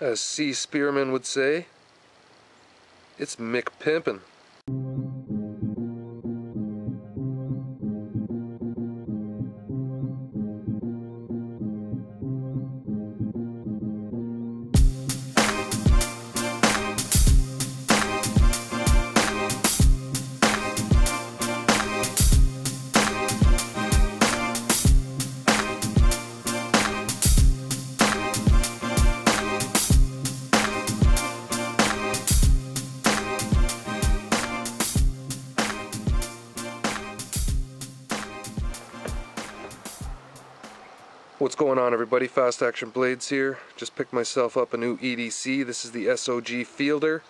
As C. Spearman would say, it's Mick Pimpin'. What's going on, everybody? Fast Action Blades here. Just picked myself up a new EDC. This is the SOG Fielder.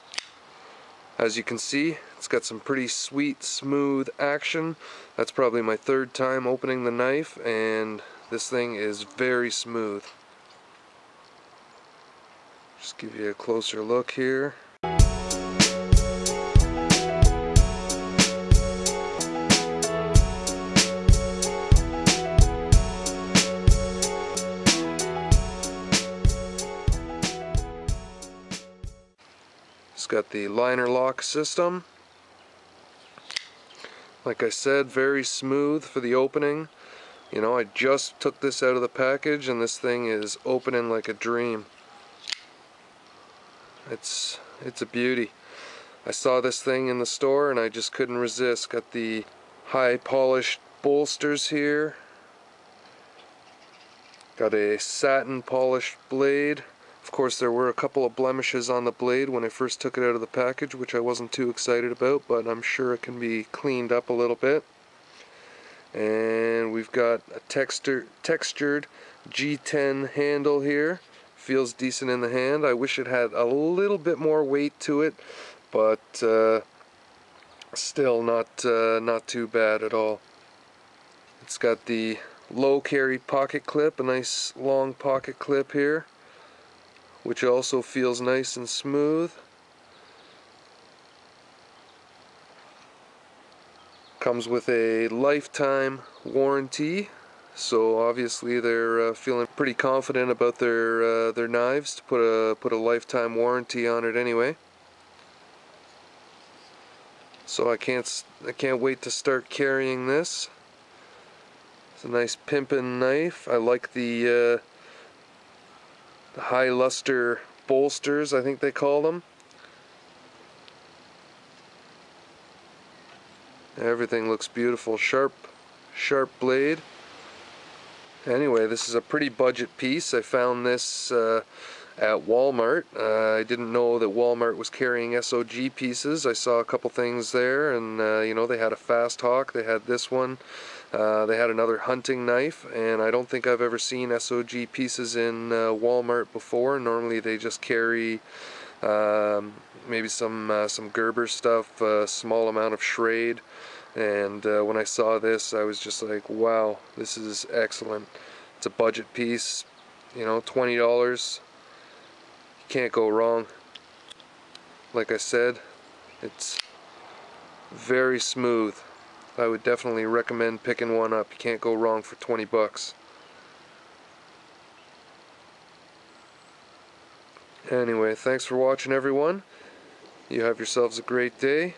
As you can see, it's got some pretty sweet, smooth action. That's probably my third time opening the knife, and this thing is very smooth. Just give you a closer look here. It's got the liner lock system. Like I said, very smooth for the opening. You know, I just took this out of the package and this thing is opening like a dream. It's a beauty. I saw this thing in the store and I just couldn't resist. Got the high polished bolsters here. Got a satin polished blade. Of course, there were a couple of blemishes on the blade when I first took it out of the package, which I wasn't too excited about, but I'm sure it can be cleaned up a little bit. And we've got a textured G10 handle here. Feels decent in the hand. I wish it had a little bit more weight to it, but still not too bad at all. It's got the low carry pocket clip, a nice long pocket clip here, which also feels nice and smooth. Comes with a lifetime warranty, so obviously they're feeling pretty confident about their knives to put a lifetime warranty on it anyway. So I can't wait to start carrying this. It's a nice pimpin' knife. I like the high luster bolsters, I think they call them. Everything looks beautiful. Sharp blade. Anyway, this is a pretty budget piece. I found this at Walmart. I didn't know that Walmart was carrying SOG pieces. I saw a couple things there, and you know, they had a Fast Hawk, they had this one. They had another hunting knife, and I don't think I've ever seen SOG pieces in Walmart before. Normally they just carry maybe some Gerber stuff, a small amount of Schrade, and when I saw this I was just like, wow, this is excellent. It's a budget piece, you know, $20. You can't go wrong. Like I said, it's very smooth. I would definitely recommend picking one up. You can't go wrong for 20 bucks. Anyway, thanks for watching, everyone. You have yourselves a great day.